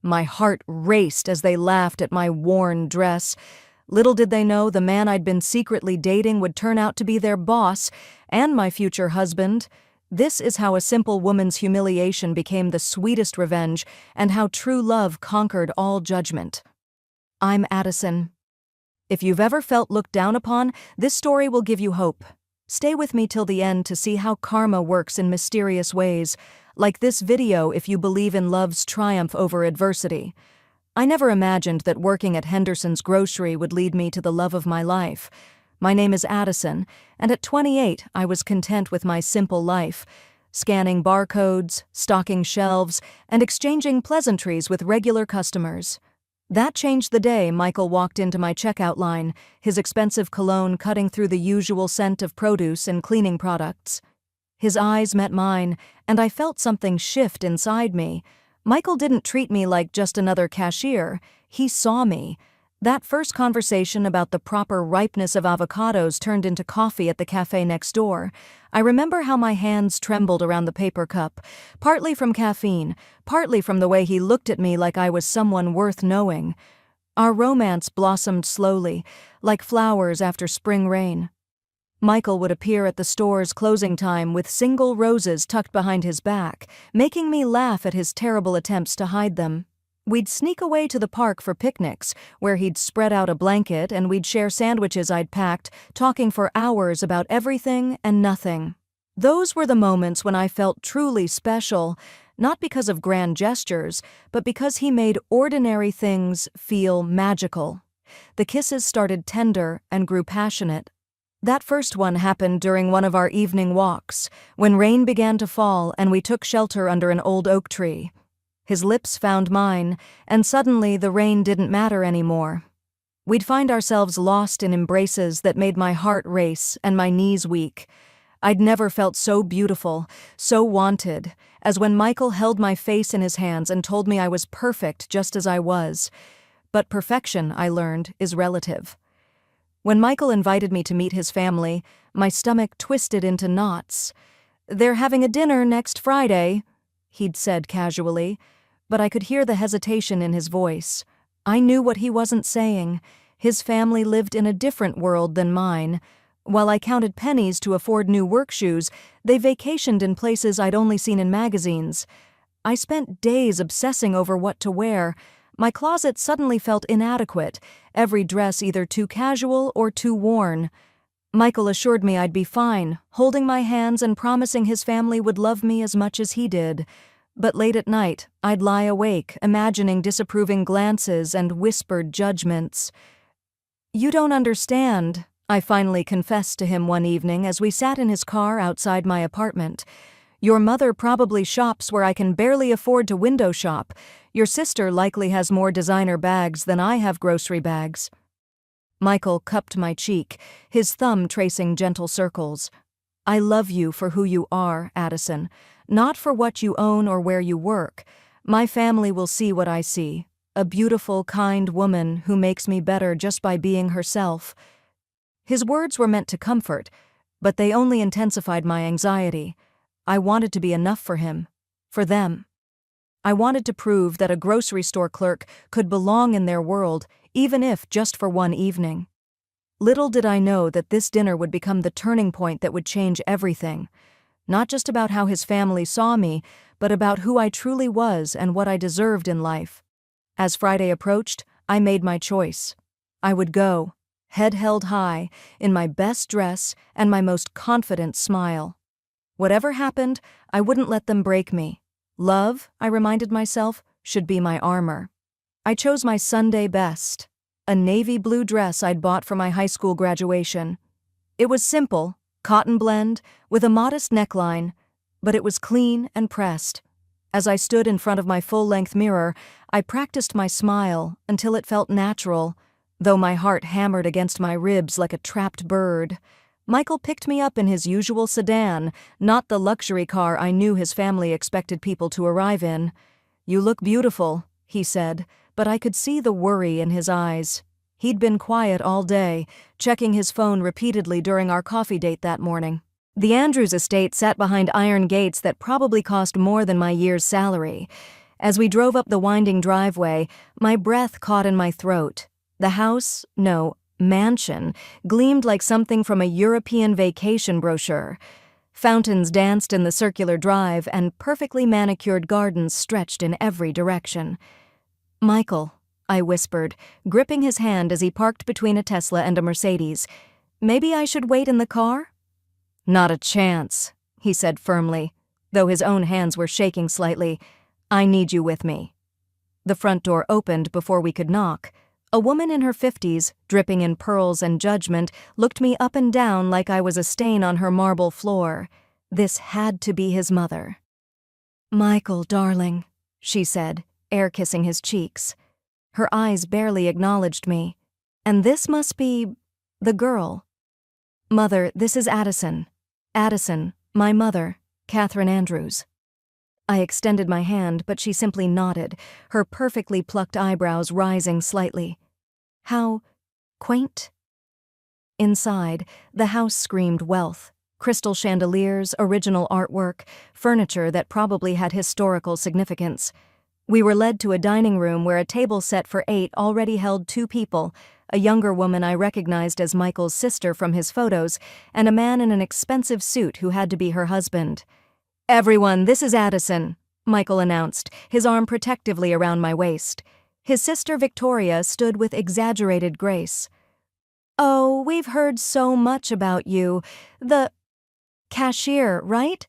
My heart raced as they laughed at my worn dress. Little did they know the man I'd been secretly dating would turn out to be their boss and my future husband. This is how a simple woman's humiliation became the sweetest revenge, and how true love conquered all judgment. I'm Addison. If you've ever felt looked down upon, this story will give you hope. Stay with me till the end to see how karma works in mysterious ways. Like this video if you believe in love's triumph over adversity. I never imagined that working at Henderson's grocery would lead me to the love of my life. My name is Addison, and at 28 I was content with my simple life, scanning barcodes, stocking shelves, and exchanging pleasantries with regular customers. That changed the day Michael walked into my checkout line, his expensive cologne cutting through the usual scent of produce and cleaning products. His eyes met mine, and I felt something shift inside me. Michael didn't treat me like just another cashier. He saw me. That first conversation about the proper ripeness of avocados turned into coffee at the cafe next door. I remember how my hands trembled around the paper cup, partly from caffeine, partly from the way he looked at me like I was someone worth knowing. Our romance blossomed slowly, like flowers after spring rain. Michael would appear at the store's closing time with single roses tucked behind his back, making me laugh at his terrible attempts to hide them. We'd sneak away to the park for picnics, where he'd spread out a blanket and we'd share sandwiches I'd packed, talking for hours about everything and nothing. Those were the moments when I felt truly special, not because of grand gestures, but because he made ordinary things feel magical. The kisses started tender and grew passionate. That first one happened during one of our evening walks, when rain began to fall and we took shelter under an old oak tree. His lips found mine, and suddenly the rain didn't matter anymore. We'd find ourselves lost in embraces that made my heart race and my knees weak. I'd never felt so beautiful, so wanted, as when Michael held my face in his hands and told me I was perfect just as I was. But perfection, I learned, is relative. When Michael invited me to meet his family, my stomach twisted into knots. "They're having a dinner next Friday," he'd said casually, but I could hear the hesitation in his voice. I knew what he wasn't saying. His family lived in a different world than mine. While I counted pennies to afford new work shoes, they vacationed in places I'd only seen in magazines. I spent days obsessing over what to wear. My closet suddenly felt inadequate, every dress either too casual or too worn. Michael assured me I'd be fine, holding my hands and promising his family would love me as much as he did. But late at night, I'd lie awake, imagining disapproving glances and whispered judgments. "You don't understand," I finally confessed to him one evening as we sat in his car outside my apartment. "Your mother probably shops where I can barely afford to window shop. Your sister likely has more designer bags than I have grocery bags." Michael cupped my cheek, his thumb tracing gentle circles. "I love you for who you are, Addison, not for what you own or where you work. My family will see what I see, a beautiful, kind woman who makes me better just by being herself." His words were meant to comfort, but they only intensified my anxiety. I wanted to be enough for him, for them. I wanted to prove that a grocery store clerk could belong in their world, even if just for one evening. Little did I know that this dinner would become the turning point that would change everything. Not just about how his family saw me, but about who I truly was and what I deserved in life. As Friday approached, I made my choice. I would go, head held high, in my best dress and my most confident smile. Whatever happened, I wouldn't let them break me. Love, I reminded myself, should be my armor. I chose my Sunday best, a navy blue dress I'd bought for my high school graduation. It was simple, cotton blend, with a modest neckline, but it was clean and pressed. As I stood in front of my full-length mirror, I practiced my smile until it felt natural, though my heart hammered against my ribs like a trapped bird. Michael picked me up in his usual sedan, not the luxury car I knew his family expected people to arrive in. "You look beautiful," he said, but I could see the worry in his eyes. He'd been quiet all day, checking his phone repeatedly during our coffee date that morning. The Andrews estate sat behind iron gates that probably cost more than my year's salary. As we drove up the winding driveway, my breath caught in my throat. The house, no, mansion, gleamed like something from a European vacation brochure. Fountains danced in the circular drive, and perfectly manicured gardens stretched in every direction. "Michael," I whispered, gripping his hand as he parked between a Tesla and a Mercedes. "Maybe I should wait in the car?" "Not a chance," he said firmly, though his own hands were shaking slightly. "I need you with me." The front door opened before we could knock. A woman in her 50s, dripping in pearls and judgment, looked me up and down like I was a stain on her marble floor. This had to be his mother. "Michael, darling," she said, air-kissing his cheeks. Her eyes barely acknowledged me. "And this must be the girl." "Mother, this is Addison. Addison, my mother, Catherine Andrews." I extended my hand, but she simply nodded, her perfectly plucked eyebrows rising slightly. How quaint. Inside, the house screamed wealth. Crystal chandeliers, original artwork, furniture that probably had historical significance. We were led to a dining room where a table set for 8 already held 2 people, a younger woman I recognized as Michael's sister from his photos, and a man in an expensive suit who had to be her husband. "Everyone, this is Addison," Michael announced, his arm protectively around my waist. His sister Victoria stood with exaggerated grace. "Oh, we've heard so much about you. The cashier, right?"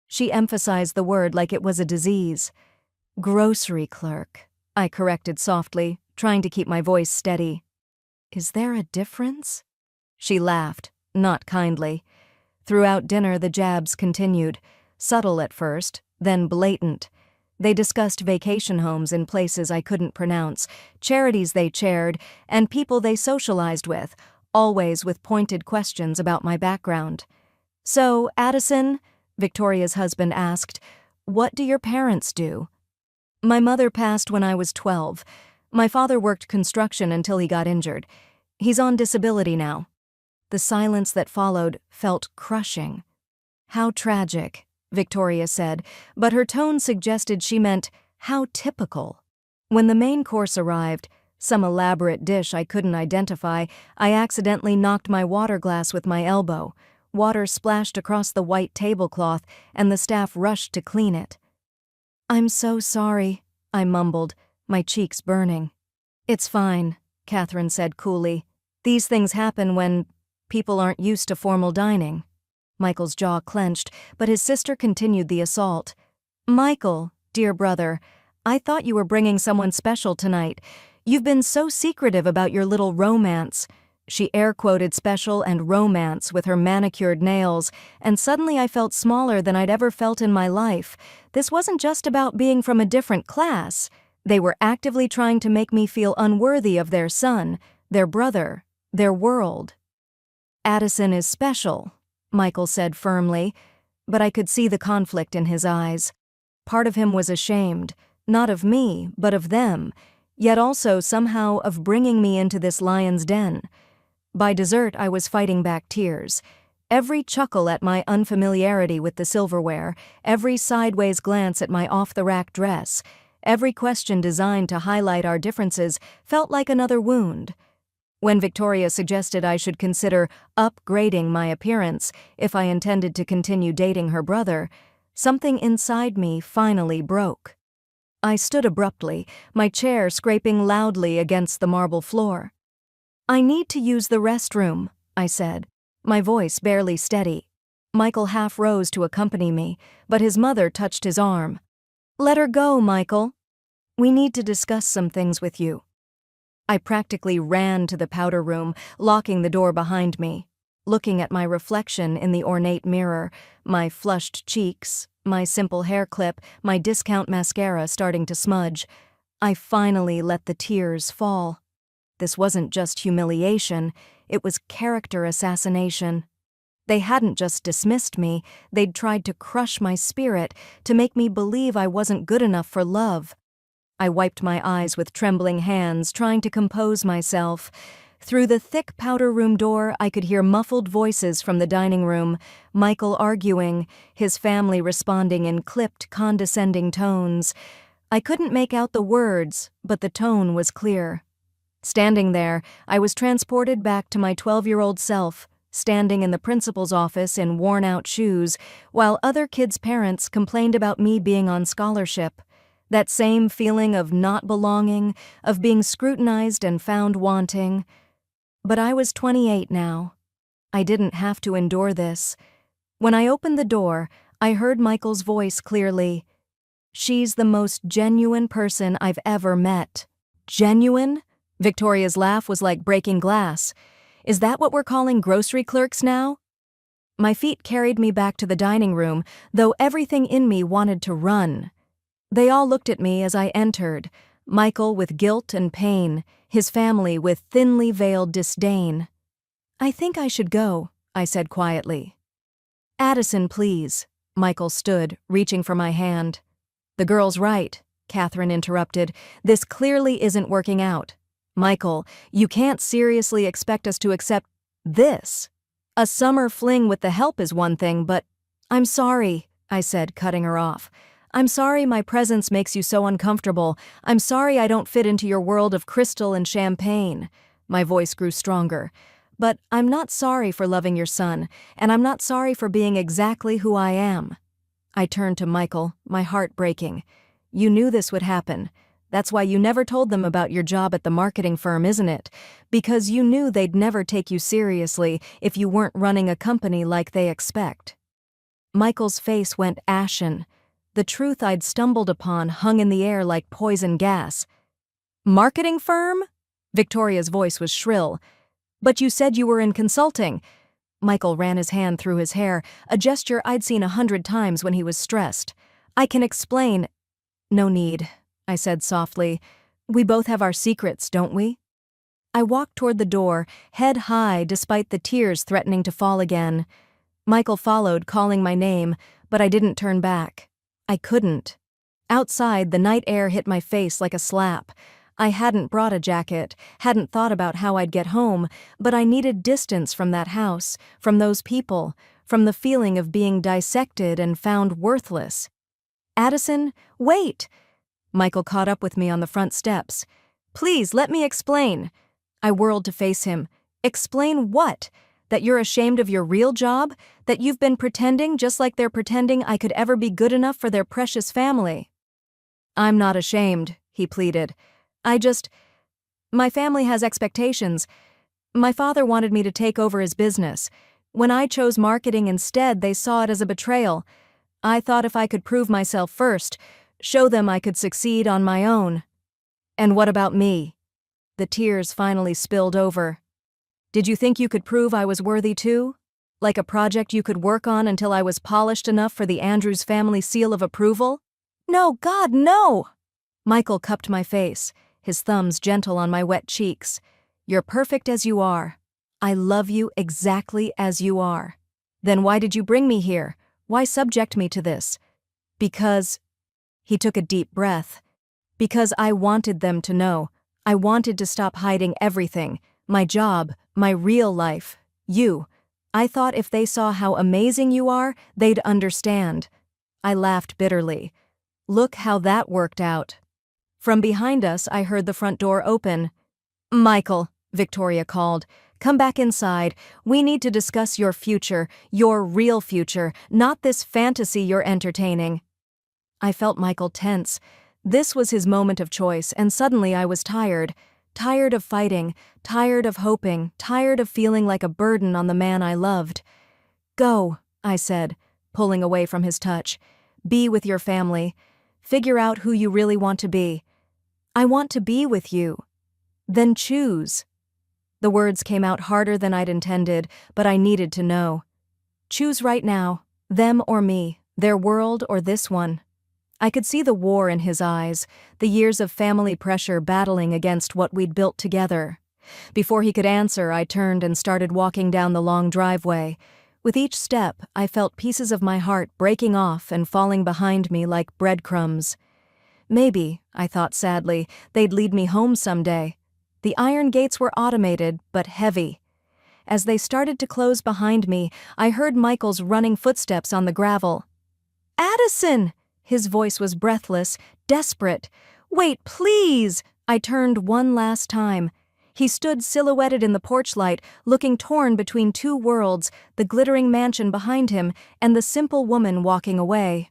She emphasized the word like it was a disease. "Grocery clerk," I corrected softly, trying to keep my voice steady. "Is there a difference?" She laughed, not kindly. Throughout dinner, the jabs continued. Subtle at first, then blatant. They discussed vacation homes in places I couldn't pronounce, charities they chaired, and people they socialized with, always with pointed questions about my background. "So, Addison," Victoria's husband asked, "what do your parents do?" "My mother passed when I was 12. My father worked construction until he got injured. He's on disability now." The silence that followed felt crushing. "How tragic," Victoria said, but her tone suggested she meant, "how typical." When the main course arrived, some elaborate dish I couldn't identify, I accidentally knocked my water glass with my elbow. Water splashed across the white tablecloth, and the staff rushed to clean it. "I'm so sorry," I mumbled, my cheeks burning. "It's fine," Catherine said coolly. "These things happen when people aren't used to formal dining." Michael's jaw clenched, but his sister continued the assault. "Michael, dear brother, I thought you were bringing someone special tonight. You've been so secretive about your little romance." She air-quoted special and romance with her manicured nails, and suddenly I felt smaller than I'd ever felt in my life. This wasn't just about being from a different class. They were actively trying to make me feel unworthy of their son, their brother, their world. "Addison is special," Michael said firmly, but I could see the conflict in his eyes. Part of him was ashamed, not of me, but of them, yet also somehow of bringing me into this lion's den. By dessert, I was fighting back tears. Every chuckle at my unfamiliarity with the silverware, every sideways glance at my off-the-rack dress, every question designed to highlight our differences felt like another wound. When Victoria suggested I should consider upgrading my appearance if I intended to continue dating her brother, something inside me finally broke. I stood abruptly, my chair scraping loudly against the marble floor. "I need to use the restroom," I said, my voice barely steady. Michael half rose to accompany me, but his mother touched his arm. "Let her go, Michael. We need to discuss some things with you." I practically ran to the powder room, locking the door behind me. Looking at my reflection in the ornate mirror, my flushed cheeks, my simple hair clip, my discount mascara starting to smudge, I finally let the tears fall. This wasn't just humiliation, it was character assassination. They hadn't just dismissed me, they'd tried to crush my spirit, to make me believe I wasn't good enough for love. I wiped my eyes with trembling hands, trying to compose myself. Through the thick powder room door, I could hear muffled voices from the dining room, Michael arguing, his family responding in clipped, condescending tones. I couldn't make out the words, but the tone was clear. Standing there, I was transported back to my 12-year-old self, standing in the principal's office in worn-out shoes, while other kids' parents complained about me being on scholarship. That same feeling of not belonging, of being scrutinized and found wanting. But I was 28 now. I didn't have to endure this. When I opened the door, I heard Michael's voice clearly. "She's the most genuine person I've ever met." Genuine? Victoria's laugh was like breaking glass. Is that what we're calling grocery clerks now? My feet carried me back to the dining room, though everything in me wanted to run. They all looked at me as I entered, Michael with guilt and pain, his family with thinly veiled disdain. "I think I should go," I said quietly. "Addison, please." Michael stood, reaching for my hand. "The girl's right," Catherine interrupted. "This clearly isn't working out. Michael, you can't seriously expect us to accept this. A summer fling with the help is one thing, but—" "I'm sorry," I said, cutting her off. "I'm sorry my presence makes you so uncomfortable. I'm sorry I don't fit into your world of crystal and champagne." My voice grew stronger. "But I'm not sorry for loving your son, and I'm not sorry for being exactly who I am." I turned to Michael, my heart breaking. "You knew this would happen. That's why you never told them about your job at the marketing firm, isn't it? Because you knew they'd never take you seriously if you weren't running a company like they expect." Michael's face went ashen. The truth I'd stumbled upon hung in the air like poison gas. "Marketing firm?" Victoria's voice was shrill. "But you said you were in consulting." Michael ran his hand through his hair, a gesture I'd seen 100 times when he was stressed. "I can explain—" "No need," I said softly. "We both have our secrets, don't we?" I walked toward the door, head high despite the tears threatening to fall again. Michael followed, calling my name, but I didn't turn back. I couldn't. Outside, the night air hit my face like a slap. I hadn't brought a jacket, hadn't thought about how I'd get home, but I needed distance from that house, from those people, from the feeling of being dissected and found worthless. "Addison, wait!" Michael caught up with me on the front steps. "Please, let me explain." I whirled to face him. "Explain what? That you're ashamed of your real job? That you've been pretending just like they're pretending I could ever be good enough for their precious family?" "I'm not ashamed," he pleaded. My family has expectations. My father wanted me to take over his business. When I chose marketing instead, they saw it as a betrayal. I thought if I could prove myself first, show them I could succeed on my own." "And what about me?" The tears finally spilled over. "Did you think you could prove I was worthy too? Like a project you could work on until I was polished enough for the Andrews family seal of approval?" "No, God, no!" Michael cupped my face, his thumbs gentle on my wet cheeks. "You're perfect as you are. I love you exactly as you are. Then why did you bring me here? Why subject me to this?" "Because—" He took a deep breath. "Because I wanted them to know. I wanted to stop hiding everything. My job, my real life, you. I thought if they saw how amazing you are, they'd understand." I laughed bitterly. Look how that worked out. From behind us, I heard the front door open. "Michael," Victoria called, "come back inside. We need to discuss your future, your real future, not this fantasy you're entertaining." I felt Michael tense. This was his moment of choice, and suddenly I was tired. Tired of fighting, tired of hoping, tired of feeling like a burden on the man I loved. "Go," I said, pulling away from his touch. "Be with your family. Figure out who you really want to be." "I want to be with you." "Then choose." The words came out harder than I'd intended, but I needed to know. Choose right now, them or me, their world or this one. I could see the war in his eyes, the years of family pressure battling against what we'd built together. Before he could answer, I turned and started walking down the long driveway. With each step, I felt pieces of my heart breaking off and falling behind me like breadcrumbs. Maybe, I thought sadly, they'd lead me home someday. The iron gates were automated, but heavy. As they started to close behind me, I heard Michael's running footsteps on the gravel. "Addison!" His voice was breathless. desperate. "Wait, please!" I turned one last time. He stood silhouetted in the porch light, looking torn between two worlds, the glittering mansion behind him and the simple woman walking away.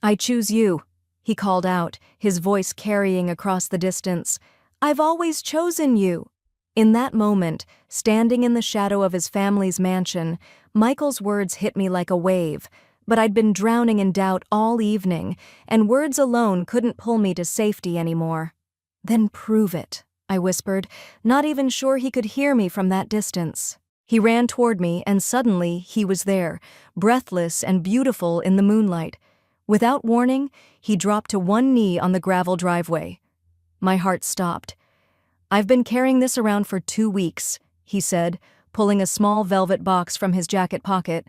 "I choose you," he called out, his voice carrying across the distance. "I've always chosen you." In that moment, standing in the shadow of his family's mansion, Michael's words hit me like a wave, but I'd been drowning in doubt all evening, and words alone couldn't pull me to safety anymore. "Then prove it," I whispered, not even sure he could hear me from that distance. He ran toward me, and suddenly he was there, breathless and beautiful in the moonlight. Without warning, he dropped to one knee on the gravel driveway. My heart stopped. "I've been carrying this around for 2 weeks," he said, pulling a small velvet box from his jacket pocket.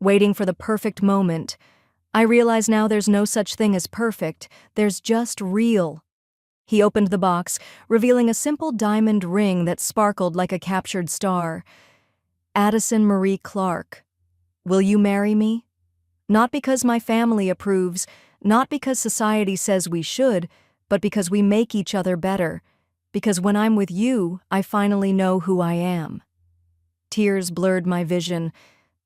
"Waiting for the perfect moment. I realize now there's no such thing as perfect, there's just real." He opened the box, revealing a simple diamond ring that sparkled like a captured star. "Addison Marie Clark, will you marry me? Not because my family approves, not because society says we should, but because we make each other better. Because when I'm with you, I finally know who I am." Tears blurred my vision,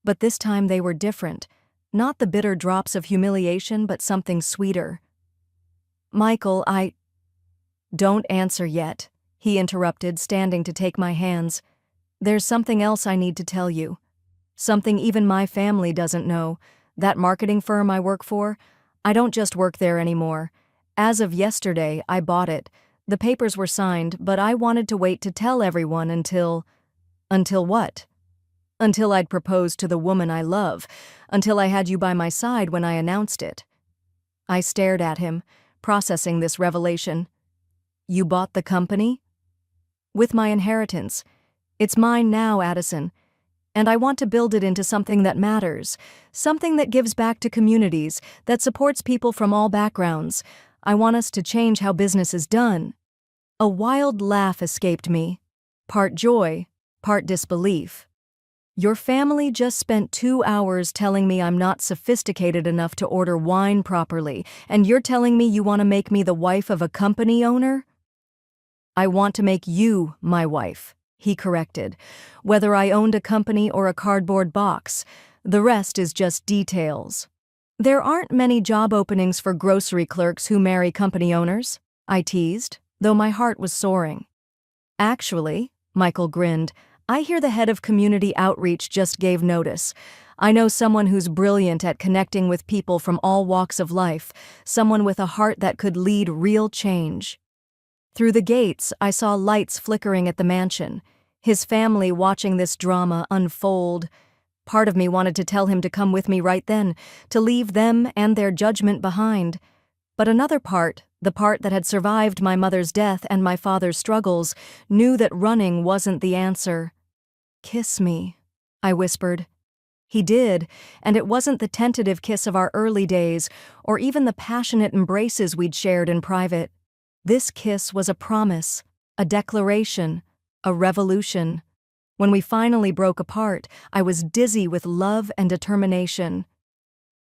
but this time they were different. Not the bitter drops of humiliation, but something sweeter. "Michael, Don't answer yet," he interrupted, standing to take my hands. "There's something else I need to tell you. Something even my family doesn't know. That marketing firm I work for, I don't just work there anymore. As of yesterday, I bought it. The papers were signed, but I wanted to wait to tell everyone until... Until what? Until I'd proposed to the woman I love, until I had you by my side when I announced it." I stared at him, processing this revelation. "You bought the company?" "With my inheritance. It's mine now, Addison. And I want to build it into something that matters, something that gives back to communities, that supports people from all backgrounds. I want us to change how business is done." A wild laugh escaped me, part joy, part disbelief. "Your family just spent 2 hours telling me I'm not sophisticated enough to order wine properly, and you're telling me you want to make me the wife of a company owner?" "I want to make you my wife," he corrected. "Whether I owned a company or a cardboard box, the rest is just details." "There aren't many job openings for grocery clerks who marry company owners," I teased, though my heart was soaring. "Actually," Michael grinned, "I hear the head of community outreach just gave notice. I know someone who's brilliant at connecting with people from all walks of life, someone with a heart that could lead real change." Through the gates, I saw lights flickering at the mansion, his family watching this drama unfold. Part of me wanted to tell him to come with me right then, to leave them and their judgment behind. But another part, the part that had survived my mother's death and my father's struggles, knew that running wasn't the answer. "Kiss me," I whispered. He did, and it wasn't the tentative kiss of our early days, or even the passionate embraces we'd shared in private. This kiss was a promise, a declaration, a revolution. When we finally broke apart, I was dizzy with love and determination.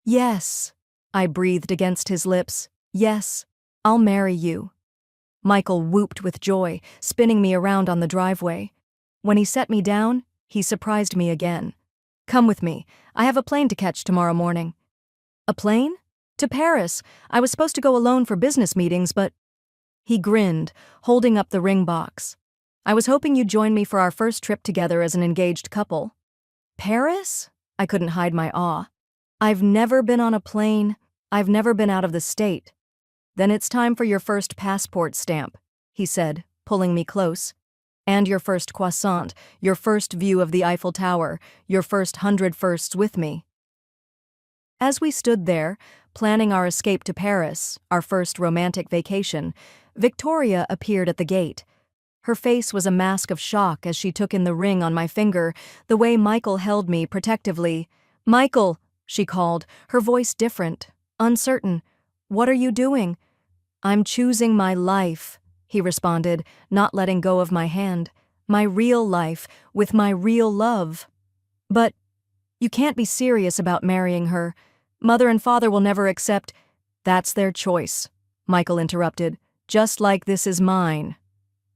"Yes," I breathed against his lips. "Yes, I'll marry you." Michael whooped with joy, spinning me around on the driveway. When he set me down, he surprised me again. "Come with me. I have a plane to catch tomorrow morning." "A plane? To Paris. I was supposed to go alone for business meetings, but..." He grinned, holding up the ring box. "I was hoping you'd join me for our first trip together as an engaged couple." "Paris?" I couldn't hide my awe. "I've never been on a plane. I've never been out of the state." "Then it's time for your first passport stamp," he said, pulling me close. "And your first croissant, your first view of the Eiffel Tower, your first 100 firsts with me." As we stood there, planning our escape to Paris, our first romantic vacation, Victoria appeared at the gate. Her face was a mask of shock as she took in the ring on my finger, the way Michael held me protectively. "Michael," she called, her voice different, uncertain. "What are you doing?" "I'm choosing my life," he responded, not letting go of my hand. "My real life, with my real love." "But you can't be serious about marrying her. Mother and father will never accept." "That's their choice," Michael interrupted. "Just like this is mine."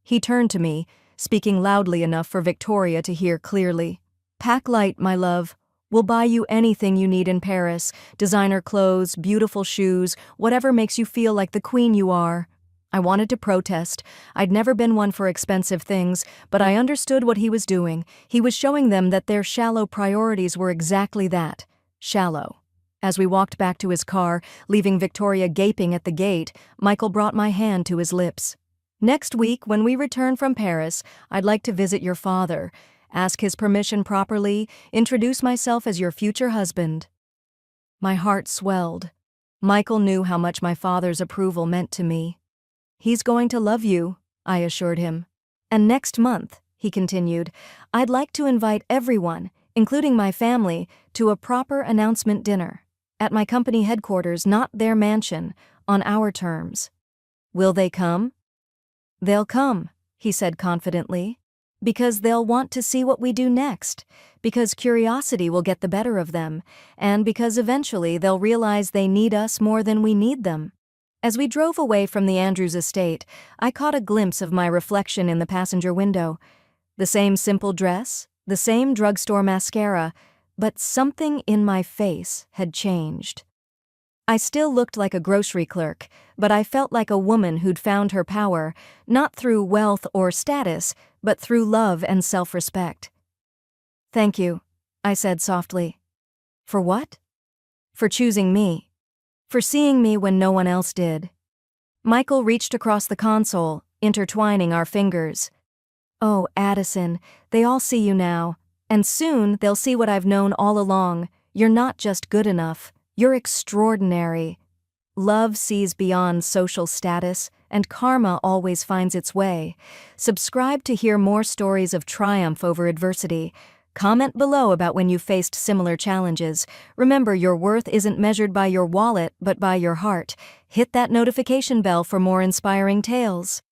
He turned to me, speaking loudly enough for Victoria to hear clearly. "Pack light, my love. We'll buy you anything you need in Paris. Designer clothes, beautiful shoes, whatever makes you feel like the queen you are." I wanted to protest. I'd never been one for expensive things, but I understood what he was doing. He was showing them that their shallow priorities were exactly that, shallow. As we walked back to his car, leaving Victoria gaping at the gate, Michael brought my hand to his lips. "Next week, when we return from Paris, I'd like to visit your father, ask his permission properly, introduce myself as your future husband." My heart swelled. Michael knew how much my father's approval meant to me. "He's going to love you," I assured him. "And next month," he continued, "I'd like to invite everyone, including my family, to a proper announcement dinner. At my company headquarters, not their mansion, on our terms. Will they come?" "They'll come," he said confidently, "because they'll want to see what we do next, because curiosity will get the better of them, and because eventually they'll realize they need us more than we need them." As we drove away from the Andrews estate, I caught a glimpse of my reflection in the passenger window. The same simple dress, the same drugstore mascara, but something in my face had changed. I still looked like a grocery clerk, but I felt like a woman who'd found her power, not through wealth or status, but through love and self-respect. "Thank you," I said softly. "For what?" "For choosing me. For seeing me when no one else did." Michael reached across the console, intertwining our fingers. "Oh, Addison, they all see you now. And soon they'll see what I've known all along. You're not just good enough. You're extraordinary. Love sees beyond social status, and karma always finds its way." Subscribe to hear more stories of triumph over adversity. Comment below about when you faced similar challenges. Remember, your worth isn't measured by your wallet, but by your heart. Hit that notification bell for more inspiring tales.